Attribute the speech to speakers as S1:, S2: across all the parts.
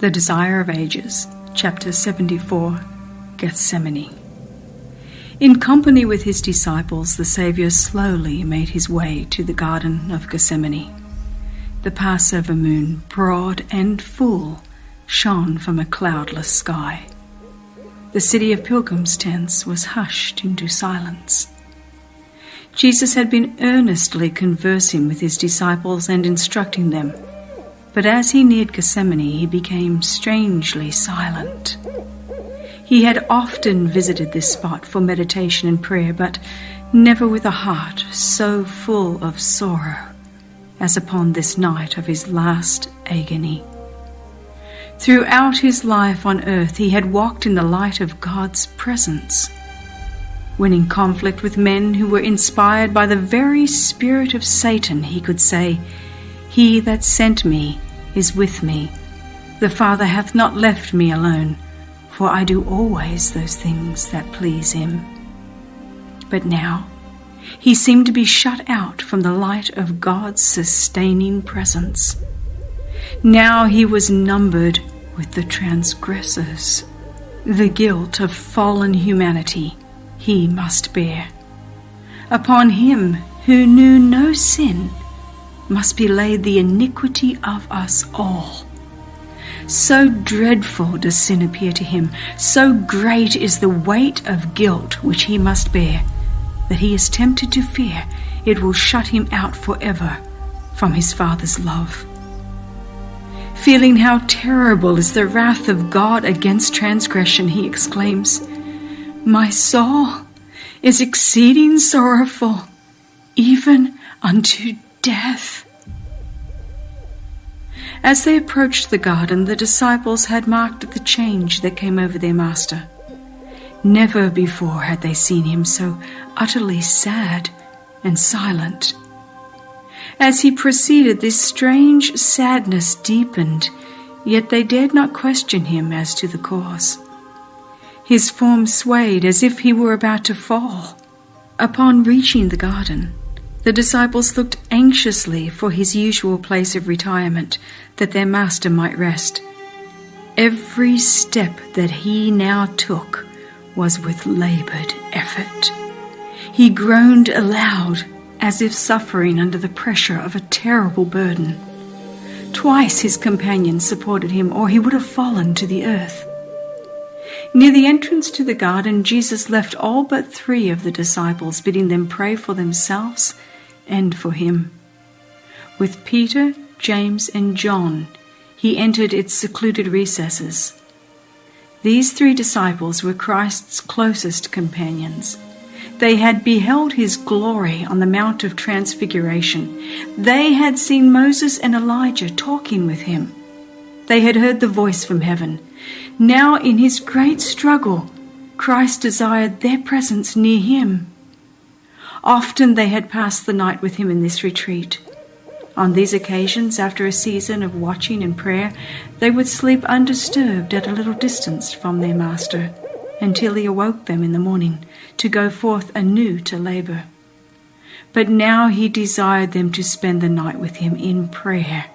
S1: The Desire of Ages, Chapter 74, Gethsemane. In company with his disciples, the Saviour slowly made his way to the Garden of Gethsemane. The Passover moon, broad and full, shone from a cloudless sky. The city of pilgrims' tents was hushed into silence. Jesus had been earnestly conversing with his disciples and instructing them. But as he neared Gethsemane, he became strangely silent. He had often visited this spot for meditation and prayer, but never with a heart so full of sorrow as upon this night of his last agony. Throughout his life on earth, he had walked in the light of God's presence. When in conflict with men who were inspired by the very spirit of Satan, he could say, "He that sent me is with me. The Father hath not left me alone, for I do always those things that please him." But now he seemed to be shut out from the light of God's sustaining presence. Now he was numbered with the transgressors. The guilt of fallen humanity he must bear. Upon him who knew no sin must be laid the iniquity of us all. So dreadful does sin appear to him, so great is the weight of guilt which he must bear, that he is tempted to fear it will shut him out forever from his Father's love. Feeling how terrible is the wrath of God against transgression, he exclaims, "My soul is exceeding sorrowful, even unto death." As they approached the garden, the disciples had marked the change that came over their master. Never before had they seen him so utterly sad and silent. As he proceeded, this strange sadness deepened, yet they dared not question him as to the cause. His form swayed as if he were about to fall. Upon reaching the garden, the disciples looked anxiously for his usual place of retirement, that their master might rest. Every step that he now took was with labored effort. He groaned aloud, as if suffering under the pressure of a terrible burden. Twice his companions supported him, or he would have fallen to the earth. Near the entrance to the garden, Jesus left all but 3 of the disciples, bidding them pray for themselves and for him. With Peter, James, and John, he entered its secluded recesses. These 3 disciples were Christ's closest companions. They had beheld his glory on the Mount of Transfiguration. They had seen Moses and Elijah talking with him. They had heard the voice from heaven. Now, in his great struggle, Christ desired their presence near him. Often they had passed the night with him in this retreat. On these occasions, after a season of watching and prayer, they would sleep undisturbed at a little distance from their master, until he awoke them in the morning to go forth anew to labor. But now he desired them to spend the night with him in prayer.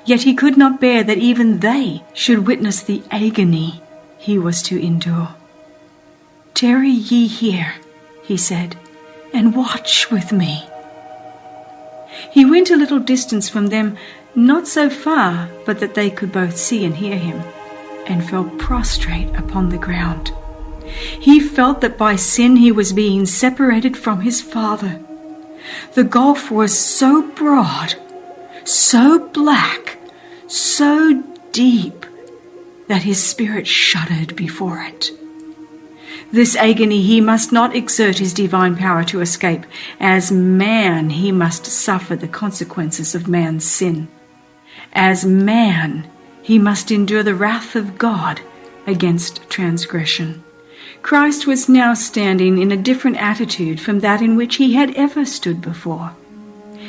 S1: Yet he could not bear that even they should witness the agony he was to endure. "Tarry ye here," he said, "and watch with me." He went a little distance from them, not so far but that they could both see and hear him, and fell prostrate upon the ground. He felt that by sin he was being separated from his Father. The gulf was so broad, so black, so deep, that his spirit shuddered before it. This agony he must not exert his divine power to escape. As man, he must suffer the consequences of man's sin. As man, he must endure the wrath of God against transgression. Christ was now standing in a different attitude from that in which he had ever stood before.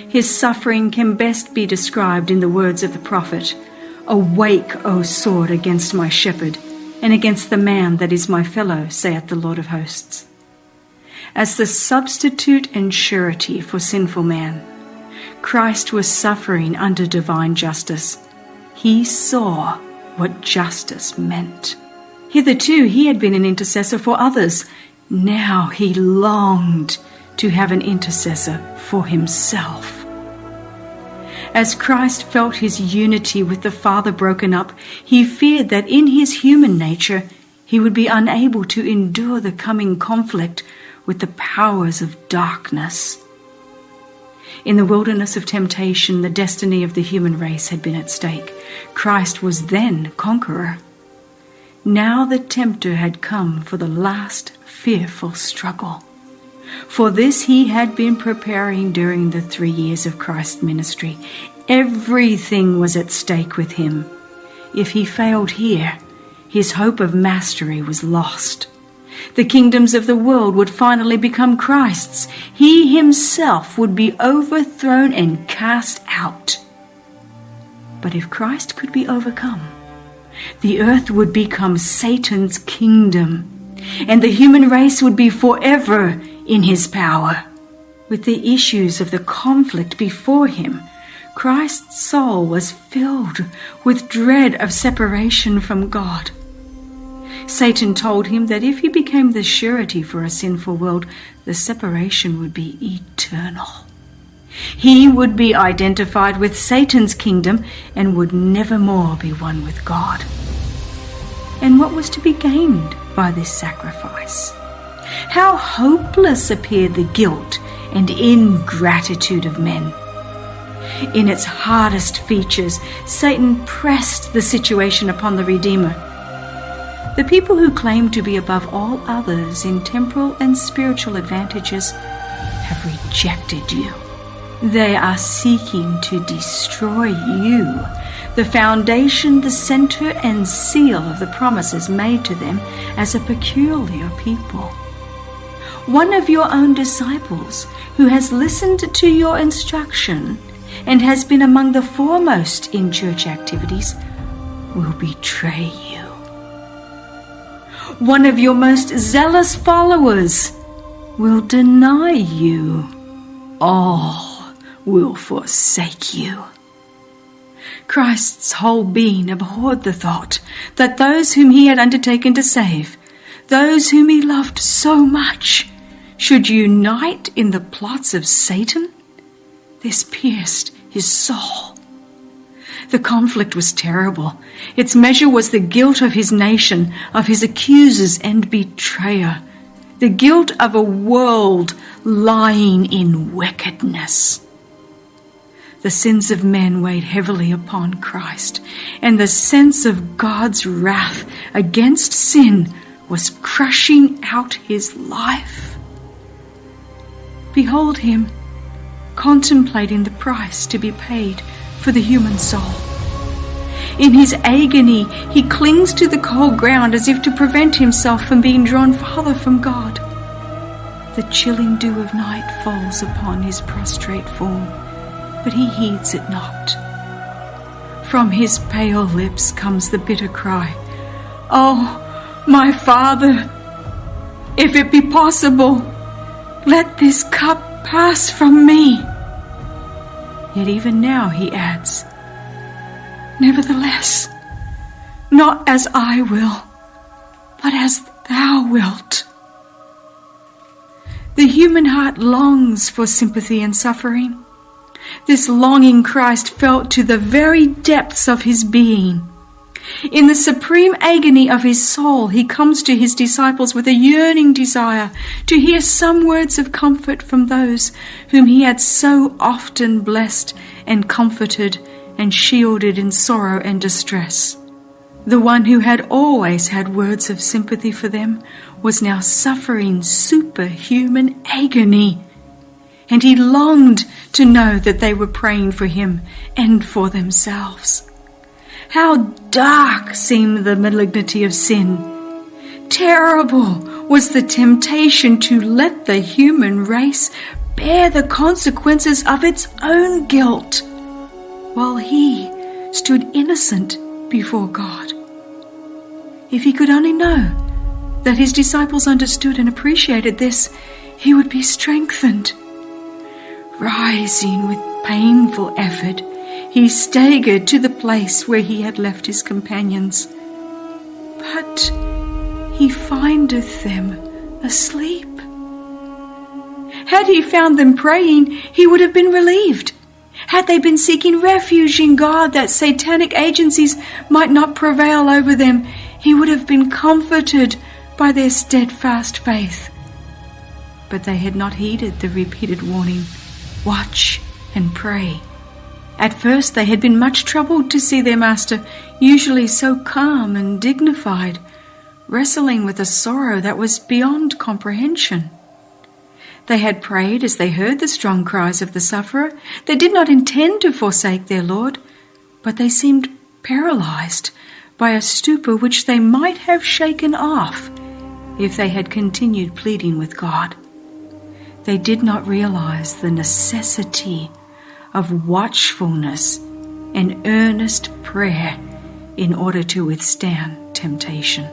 S1: His suffering can best be described in the words of the prophet, "Awake, O sword, against my shepherd, and against the man that is my fellow, saith the Lord of hosts." As the substitute and surety for sinful man, Christ was suffering under divine justice. He saw what justice meant. Hitherto he had been an intercessor for others. Now he longed to have an intercessor for himself. As Christ felt his unity with the Father broken up, he feared that in his human nature he would be unable to endure the coming conflict with the powers of darkness. In the wilderness of temptation, the destiny of the human race had been at stake. Christ was then conqueror. Now the tempter had come for the last fearful struggle. For this he had been preparing during the 3 years of Christ's ministry. Everything was at stake with him. If he failed here, his hope of mastery was lost. The kingdoms of the world would finally become Christ's. He himself would be overthrown and cast out. But if Christ could be overcome, the earth would become Satan's kingdom, and the human race would be forever in his power. With the issues of the conflict before him, Christ's soul was filled with dread of separation from God. Satan told him that if he became the surety for a sinful world, the separation would be eternal. He would be identified with Satan's kingdom and would never more be one with God. And what was to be gained by this sacrifice? How hopeless appeared the guilt and ingratitude of men. In its hardest features, Satan pressed the situation upon the Redeemer. The people who claim to be above all others in temporal and spiritual advantages have rejected you. They are seeking to destroy you, the foundation, the center, and seal of the promises made to them as a peculiar people. One of your own disciples, who has listened to your instruction and has been among the foremost in church activities, will betray you. One of your most zealous followers will deny you. All will forsake you. Christ's whole being abhorred the thought that those whom he had undertaken to save, those whom he loved so much, should unite in the plots of Satan. This pierced his soul. The conflict was terrible. Its measure was the guilt of his nation, of his accusers and betrayer, the guilt of a world lying in wickedness. The sins of men weighed heavily upon Christ, and the sense of God's wrath against sin was crushing out his life. Behold him, contemplating the price to be paid for the human soul. In his agony, he clings to the cold ground as if to prevent himself from being drawn farther from God. The chilling dew of night falls upon his prostrate form, but he heeds it not. From his pale lips comes the bitter cry, "Oh, my Father, if it be possible, let this cup pass from me." Yet even now he adds, "Nevertheless, not as I will, but as thou wilt." The human heart longs for sympathy and suffering. This longing Christ felt to the very depths of his being. In the supreme agony of his soul, he comes to his disciples with a yearning desire to hear some words of comfort from those whom he had so often blessed and comforted and shielded in sorrow and distress. The one who had always had words of sympathy for them was now suffering superhuman agony, and he longed to know that they were praying for him and for themselves. How dark seemed the malignity of sin. Terrible was the temptation to let the human race bear the consequences of its own guilt, while he stood innocent before God. If he could only know that his disciples understood and appreciated this, he would be strengthened. Rising with painful effort, he staggered to the place where he had left his companions. But he findeth them asleep. Had he found them praying, he would have been relieved. Had they been seeking refuge in God that satanic agencies might not prevail over them, he would have been comforted by their steadfast faith. But they had not heeded the repeated warning, watch and pray. At first they had been much troubled to see their master, usually so calm and dignified, wrestling with a sorrow that was beyond comprehension. They had prayed as they heard the strong cries of the sufferer. They did not intend to forsake their Lord, but they seemed paralyzed by a stupor which they might have shaken off if they had continued pleading with God. They did not realize the necessity of watchfulness and earnest prayer in order to withstand temptation.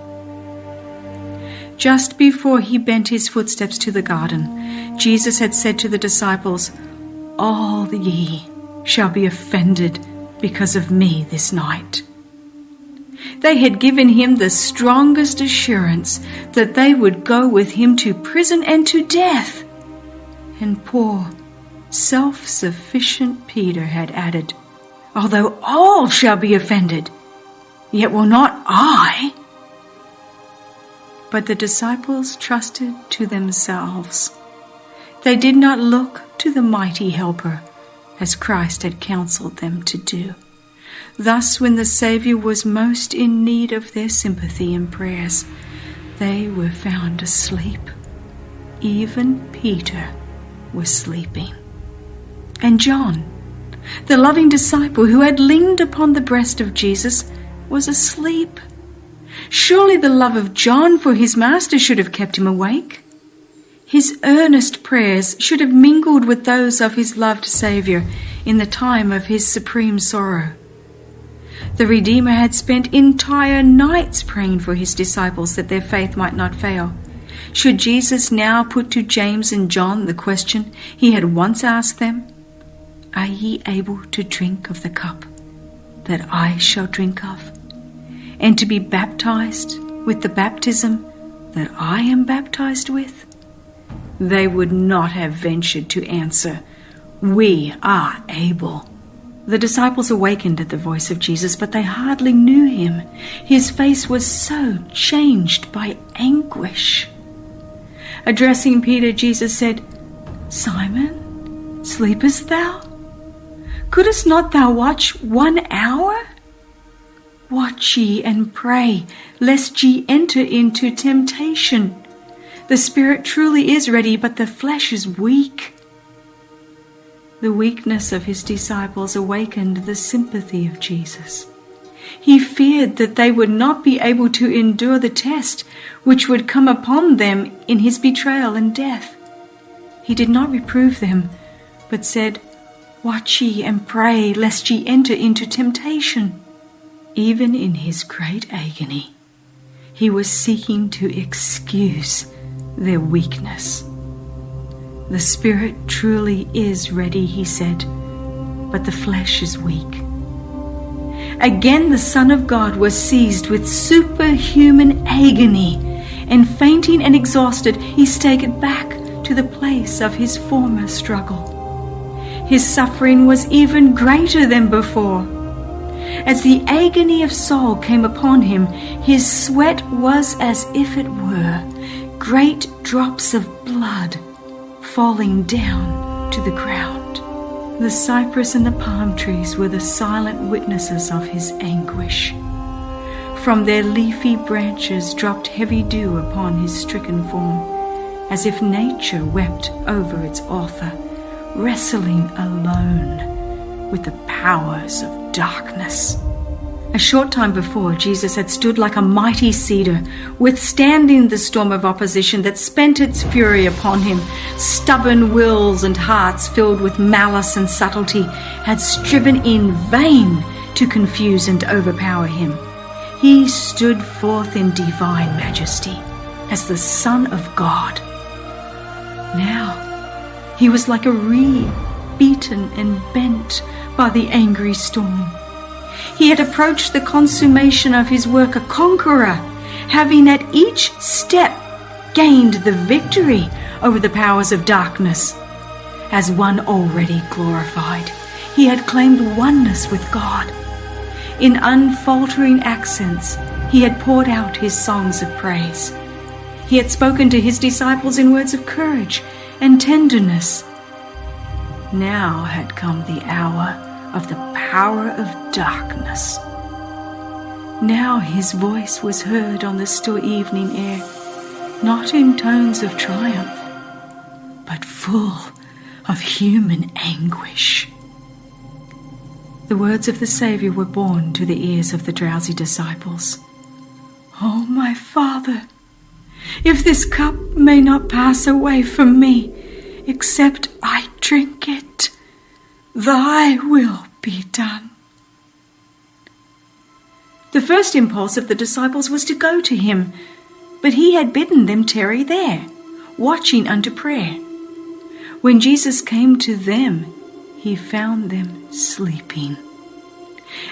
S1: Just before he bent his footsteps to the garden, Jesus had said to the disciples, "All ye shall be offended because of me this night." They had given him the strongest assurance that they would go with him to prison and to death. And poor, self-sufficient Peter had added, "Although all shall be offended, yet will not I." But the disciples trusted to themselves. They did not look to the mighty helper, as Christ had counseled them to do. Thus, when the Saviour was most in need of their sympathy and prayers, they were found asleep. Even Peter was sleeping. And John, the loving disciple who had leaned upon the breast of Jesus, was asleep. Surely the love of John for his master should have kept him awake. His earnest prayers should have mingled with those of his loved Saviour in the time of his supreme sorrow. The Redeemer had spent entire nights praying for his disciples that their faith might not fail. Should Jesus now put to James and John the question he had once asked them, "Are ye able to drink of the cup that I shall drink of, and to be baptized with the baptism that I am baptized with?" They would not have ventured to answer, "We are able." The disciples awakened at the voice of Jesus, but they hardly knew him. His face was so changed by anguish. Addressing Peter, Jesus said, "Simon, sleepest thou? Couldst not thou watch 1 hour? Watch ye and pray, lest ye enter into temptation. The spirit truly is ready, but the flesh is weak." The weakness of his disciples awakened the sympathy of Jesus. He feared that they would not be able to endure the test which would come upon them in his betrayal and death. He did not reprove them, but said, "Watch ye and pray, lest ye enter into temptation." Even in his great agony, he was seeking to excuse their weakness. "The spirit truly is ready," he said, "but the flesh is weak." Again the Son of God was seized with superhuman agony, and fainting and exhausted, he staggered back to the place of his former struggle. His suffering was even greater than before. As the agony of soul came upon him, his sweat was as if it were great drops of blood falling down to the ground. The cypress and the palm trees were the silent witnesses of his anguish. From their leafy branches dropped heavy dew upon his stricken form, as if nature wept over its author, wrestling alone with the powers of darkness. A short time before, Jesus had stood like a mighty cedar, withstanding the storm of opposition that spent its fury upon him. Stubborn wills and hearts filled with malice and subtlety had striven in vain to confuse and overpower him. He stood forth in divine majesty as the Son of God. Now he was like a reed, beaten and bent by the angry storm. He had approached the consummation of his work a conqueror, having at each step gained the victory over the powers of darkness. As one already glorified, he had claimed oneness with God. In unfaltering accents, he had poured out his songs of praise. He had spoken to his disciples in words of courage and tenderness. Now had come the hour of the power of darkness. Now his voice was heard on the still evening air, not in tones of triumph, but full of human anguish. The words of the Saviour were borne to the ears of the drowsy disciples. "Oh, my Father, if this cup may not pass away from me, except I drink it, thy will be done." The first impulse of the disciples was to go to him, but he had bidden them tarry there, watching unto prayer. When Jesus came to them, he found them sleeping.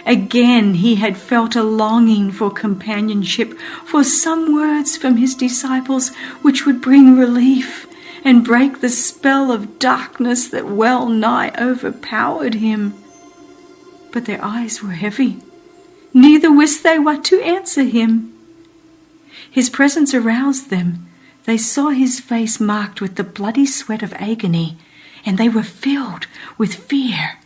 S1: Again he had felt a longing for companionship, for some words from his disciples which would bring relief and break the spell of darkness that well nigh overpowered him. But their eyes were heavy, neither wist they what to answer him. His presence aroused them. They saw his face marked with the bloody sweat of agony, and they were filled with fear.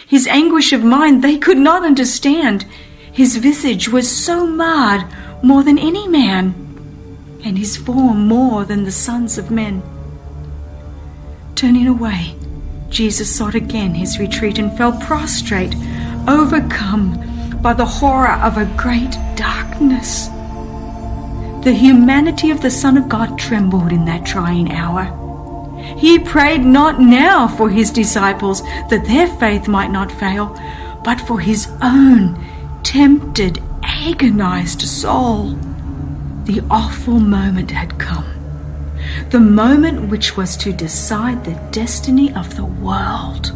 S1: His anguish of mind they could not understand. His visage was so marred more than any man, and his form more than the sons of men. Turning away, Jesus sought again his retreat and fell prostrate, overcome by the horror of a great darkness. The humanity of the Son of God trembled in that trying hour. He prayed not now for his disciples that their faith might not fail, but for his own tempted, agonized soul. The awful moment had come, the moment which was to decide the destiny of the world.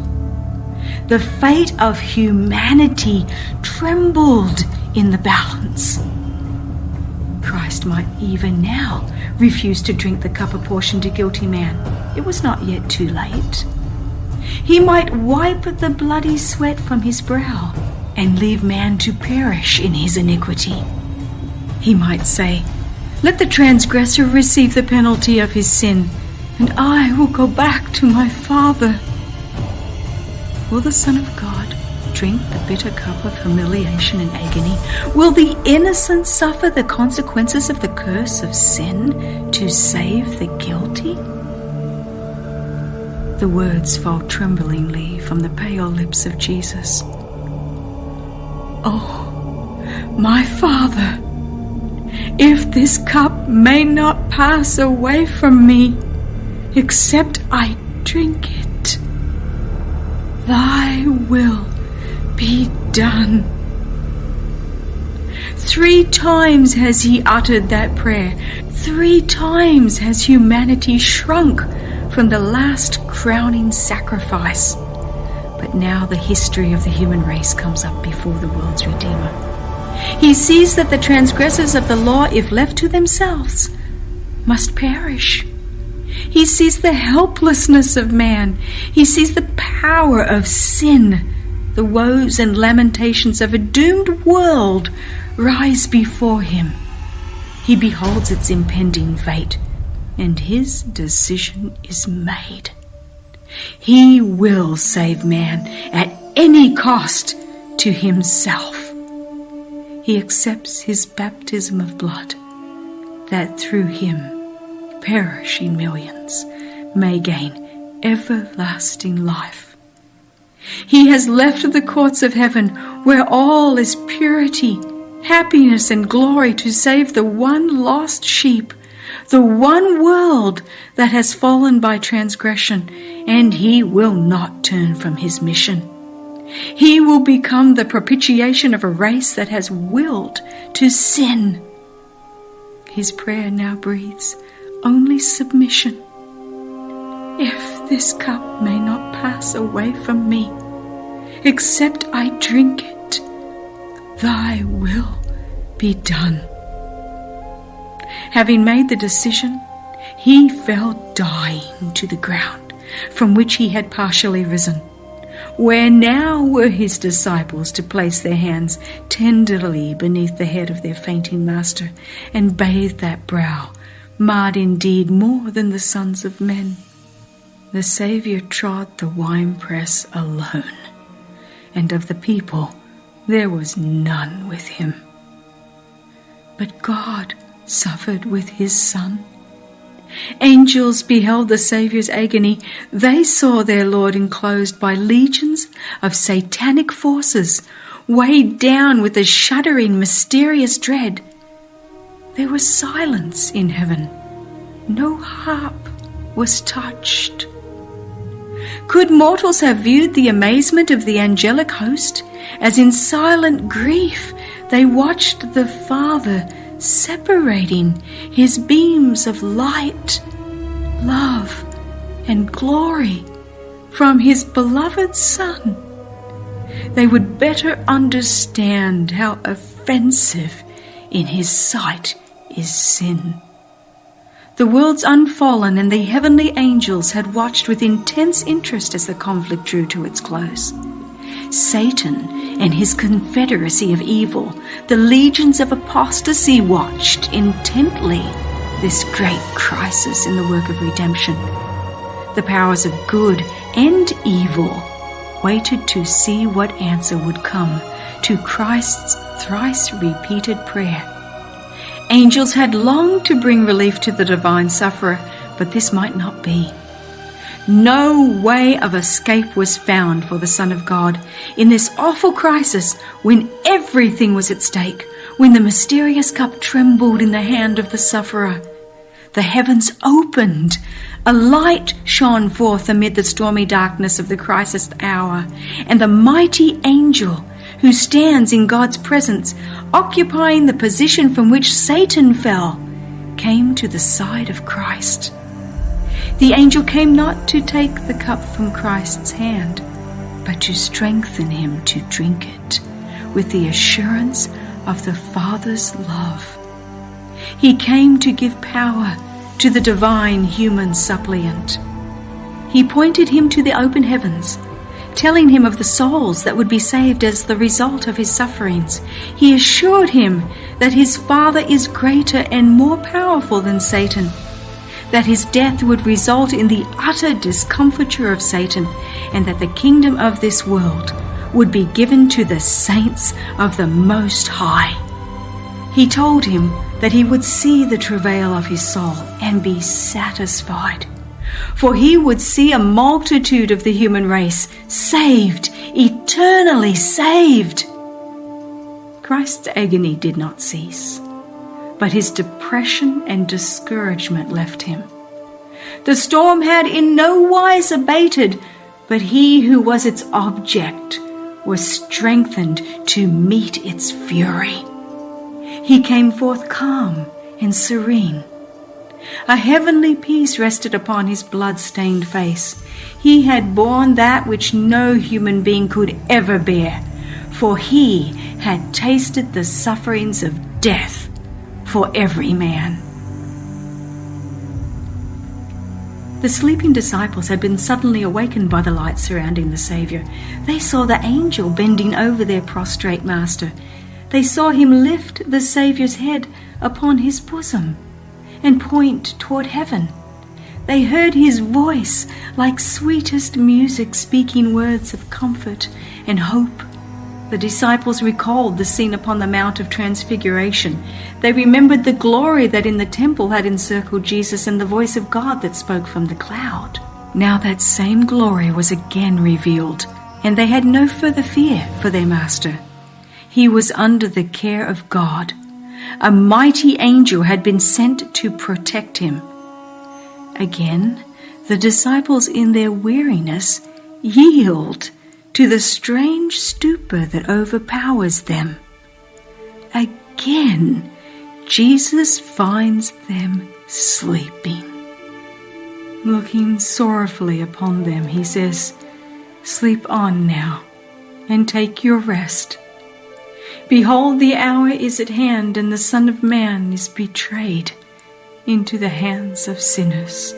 S1: The fate of humanity trembled in the balance. Christ might even now refuse to drink the cup apportioned to guilty man. It was not yet too late. He might wipe the bloody sweat from his brow and leave man to perish in his iniquity. He might say, "Let the transgressor receive the penalty of his sin, and I will go back to my Father." Will the Son of God drink the bitter cup of humiliation and agony? Will the innocent suffer the consequences of the curse of sin to save the guilty? The words fall tremblingly from the pale lips of Jesus. "Oh, my Father, if this cup may not pass away from me, except I drink it, thy will be done." 3 times has he uttered that prayer. 3 times has humanity shrunk from the last crowning sacrifice. But now the history of the human race comes up before the world's Redeemer. He sees that the transgressors of the law, if left to themselves, must perish. He sees the helplessness of man. He sees the power of sin. The woes and lamentations of a doomed world rise before him. He beholds its impending fate, and his decision is made. He will save man at any cost to himself. He accepts his baptism of blood, that through him perishing millions may gain everlasting life. He has left the courts of heaven, where all is purity, happiness, and glory, to save the one lost sheep, the one world that has fallen by transgression, and he will not turn from his mission. He will become the propitiation of a race that has willed to sin. His prayer now breathes only submission. "If this cup may not pass away from me, except I drink it. Thy will be done." Having made the decision, he fell dying to the ground, from which he had partially risen. Where now were his disciples to place their hands tenderly beneath the head of their fainting master, and bathe that brow, marred indeed more than the sons of men? The Saviour trod the winepress alone, and of the people there was none with him. But God suffered with his Son. Angels beheld the Saviour's agony. They saw their Lord enclosed by legions of satanic forces, weighed down with a shuddering, mysterious dread. There was silence in heaven. No harp was touched. Could mortals have viewed the amazement of the angelic host, as in silent grief they watched the Father separating his beams of light, love, and glory from his beloved Son, they would better understand how offensive in his sight is sin. The world's unfallen and the heavenly angels had watched with intense interest as the conflict drew to its close. Satan and his confederacy of evil, the legions of apostasy, watched intently this great crisis in the work of redemption. The powers of good and evil waited to see what answer would come to Christ's thrice-repeated prayer. Angels had longed to bring relief to the divine sufferer, but this might not be. No way of escape was found for the Son of God in this awful crisis, when everything was at stake, when the mysterious cup trembled in the hand of the sufferer. The heavens opened. A light shone forth amid the stormy darkness of the crisis hour, and the mighty angel who stands in God's presence, occupying the position from which Satan fell, came to the side of Christ. The angel came not to take the cup from Christ's hand, but to strengthen him to drink it with the assurance of the Father's love. He came to give power to the divine human suppliant. He pointed him to the open heavens, telling him of the souls that would be saved as the result of his sufferings. He assured him that his Father is greater and more powerful than Satan, that his death would result in the utter discomfiture of Satan, and that the kingdom of this world would be given to the saints of the Most High. He told him that he would see the travail of his soul and be satisfied, for he would see a multitude of the human race saved, eternally saved. Christ's agony did not cease, but his depression and discouragement left him. The storm had in no wise abated, but he who was its object was strengthened to meet its fury. He came forth calm and serene. A heavenly peace rested upon his blood-stained face. He had borne that which no human being could ever bear, for he had tasted the sufferings of death for every man. The sleeping disciples had been suddenly awakened by the light surrounding the Saviour. They saw the angel bending over their prostrate master. They saw him lift the Saviour's head upon his bosom and point toward heaven. They heard his voice like sweetest music, speaking words of comfort and hope. The disciples recalled the scene upon the Mount of Transfiguration. They remembered the glory that in the temple had encircled Jesus and the voice of God that spoke from the cloud. Now that same glory was again revealed, and they had no further fear for their master. He was under the care of God. A mighty angel had been sent to protect him. Again, the disciples in their weariness yield to the strange stupor that overpowers them. Again, Jesus finds them sleeping. Looking sorrowfully upon them, he says, "Sleep on now, and take your rest. Behold, the hour is at hand, and the Son of Man is betrayed into the hands of sinners."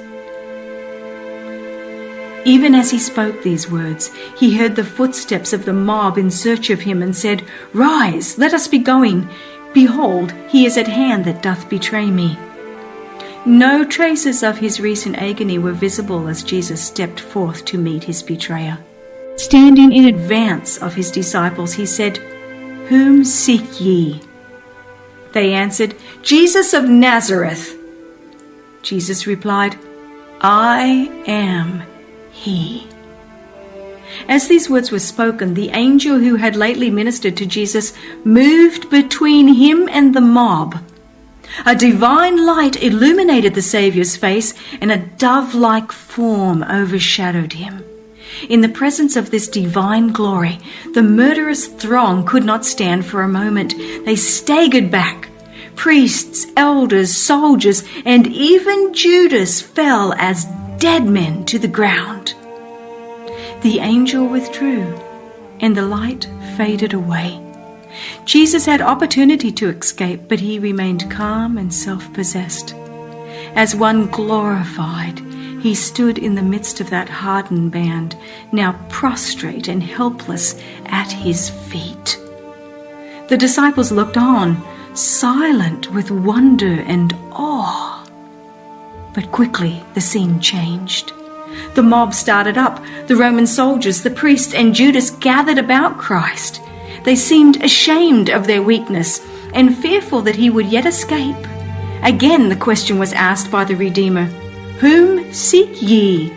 S1: Even as he spoke these words, he heard the footsteps of the mob in search of him, and said, "Rise, let us be going. Behold, he is at hand that doth betray me." No traces of his recent agony were visible as Jesus stepped forth to meet his betrayer. Standing in advance of his disciples, he said, "Whom seek ye?" They answered, "Jesus of Nazareth." Jesus replied, "I am he." As these words were spoken, the angel who had lately ministered to Jesus moved between him and the mob. A divine light illuminated the Saviour's face, and a dove-like form overshadowed him. In the presence of this divine glory, the murderous throng could not stand for a moment. They staggered back. Priests, elders, soldiers, and even Judas fell as dead men to the ground. The angel withdrew, and the light faded away. Jesus had opportunity to escape, but he remained calm and self-possessed. As one glorified, he stood in the midst of that hardened band, now prostrate and helpless at his feet. The disciples looked on, silent with wonder and awe. But quickly the scene changed. The mob started up. The Roman soldiers, the priests, and Judas gathered about Christ. They seemed ashamed of their weakness and fearful that he would yet escape. Again the question was asked by the Redeemer, "Whom seek ye?"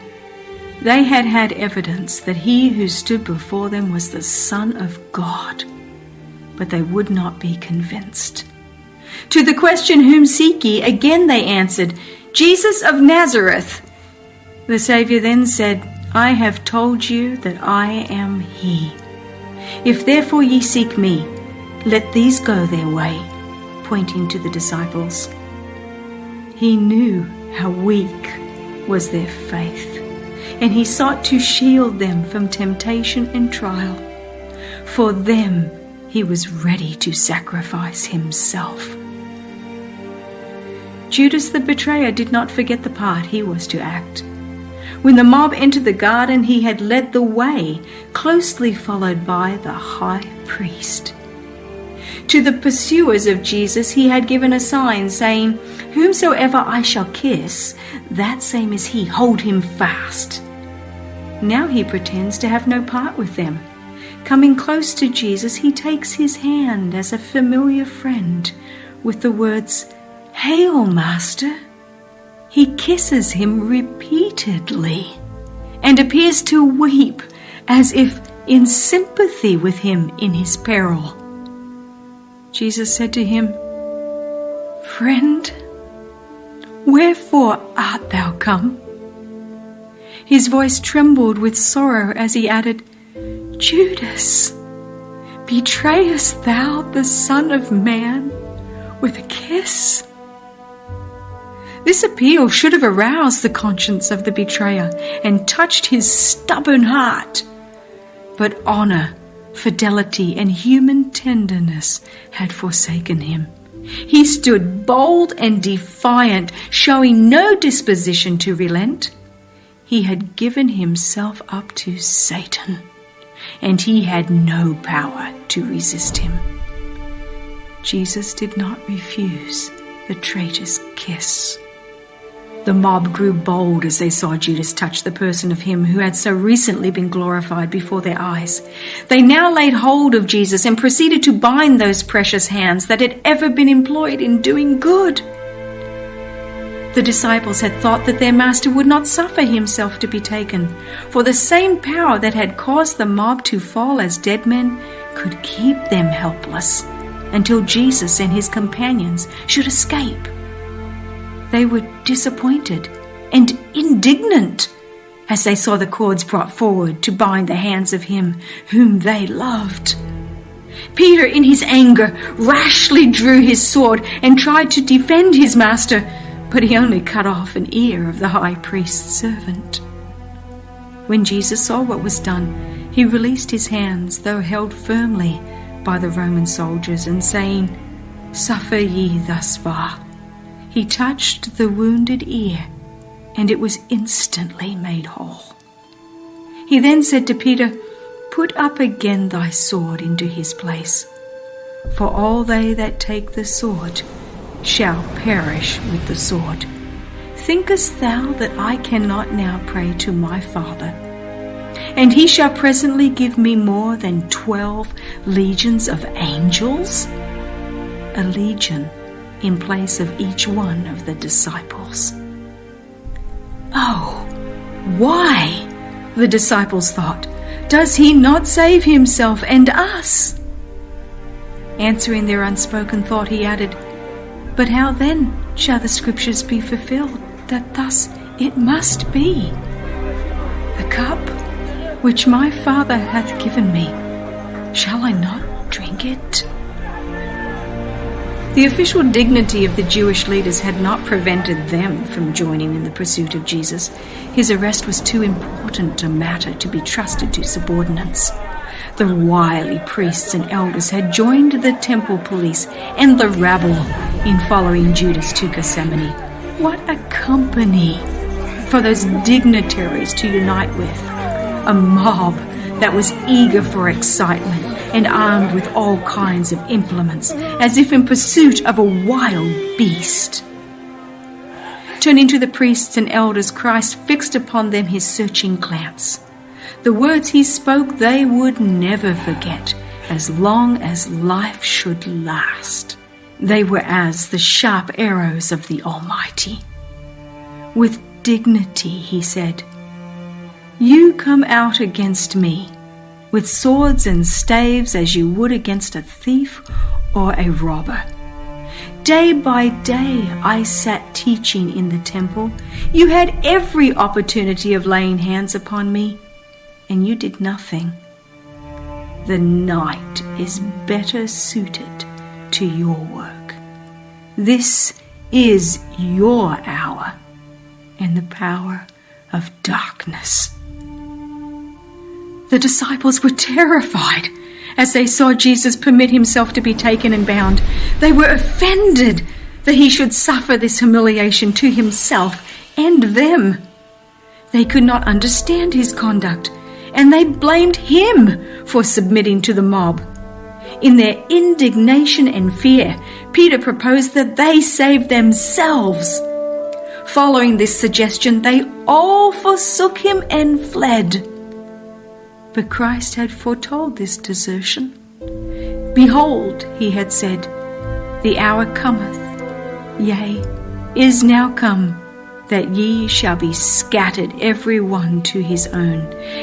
S1: They had had evidence that he who stood before them was the Son of God, but they would not be convinced. To the question, "Whom seek ye?" again they answered, "Jesus of Nazareth." The Saviour then said, "I have told you that I am he. If therefore ye seek me, let these go their way," pointing to the disciples. He knew how weak was their faith, and he sought to shield them from temptation and trial. For them he was ready to sacrifice himself. Judas the betrayer did not forget the part he was to act. When the mob entered the garden, he had led the way, closely followed by the high priest. To the pursuers of Jesus he had given a sign, saying, "Whomsoever I shall kiss, that same is he, hold him fast." Now he pretends to have no part with them. Coming close to Jesus, he takes his hand as a familiar friend with the words, "Hail, Master." He kisses him repeatedly and appears to weep as if in sympathy with him in his peril. Jesus said to him, "Friend, wherefore art thou come?" His voice trembled with sorrow as he added, "Judas, betrayest thou the Son of Man with a kiss?" This appeal should have aroused the conscience of the betrayer and touched his stubborn heart. But honor, fidelity, and human tenderness had forsaken him. He stood bold and defiant, showing no disposition to relent. He had given himself up to Satan, and he had no power to resist him. Jesus did not refuse the traitor's kiss. The mob grew bold as they saw Judas touch the person of him who had so recently been glorified before their eyes. They now laid hold of Jesus and proceeded to bind those precious hands that had ever been employed in doing good. The disciples had thought that their master would not suffer himself to be taken, for the same power that had caused the mob to fall as dead men could keep them helpless until Jesus and his companions should escape. They were disappointed and indignant as they saw the cords brought forward to bind the hands of him whom they loved. Peter, in his anger, rashly drew his sword and tried to defend his master, but he only cut off an ear of the high priest's servant. When Jesus saw what was done, he released his hands, though held firmly by the Roman soldiers, and saying, "Suffer ye thus far," he touched the wounded ear, and it was instantly made whole. He then said to Peter, "Put up again thy sword into his place, for all they that take the sword shall perish with the sword. Thinkest thou that I cannot now pray to my Father, and he shall presently give me more than 12 legions of angels?" A legion in place of each one of the disciples. "Oh, why," the disciples thought, "does he not save himself and us?" Answering their unspoken thought, he added, "But how then shall the scriptures be fulfilled, that thus it must be? The cup which my Father hath given me, shall I not drink it?" The official dignity of the Jewish leaders had not prevented them from joining in the pursuit of Jesus. His arrest was too important a matter to be trusted to subordinates. The wily priests and elders had joined the temple police and the rabble in following Judas to Gethsemane. What a company for those dignitaries to unite with! A mob that was eager for excitement and armed with all kinds of implements, as if in pursuit of a wild beast. Turning to the priests and elders, Christ fixed upon them his searching glance. The words he spoke they would never forget, as long as life should last. They were as the sharp arrows of the Almighty. With dignity he said, "You come out against me with swords and staves as you would against a thief or a robber. Day by day I sat teaching in the temple. You had every opportunity of laying hands upon me, and you did nothing. The night is better suited to your work. This is your hour and the power of darkness." The disciples were terrified as they saw Jesus permit himself to be taken and bound. They were offended that he should suffer this humiliation to himself and them. They could not understand his conduct, and they blamed him for submitting to the mob. In their indignation and fear, Peter proposed that they save themselves. Following this suggestion, they all forsook him and fled. But Christ had foretold this desertion. "Behold," he had said, "the hour cometh, yea, is now come, that ye shall be scattered every one to his own,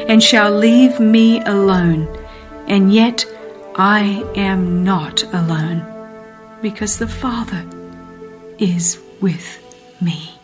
S1: and shall leave me alone. And yet I am not alone, because the Father is with me."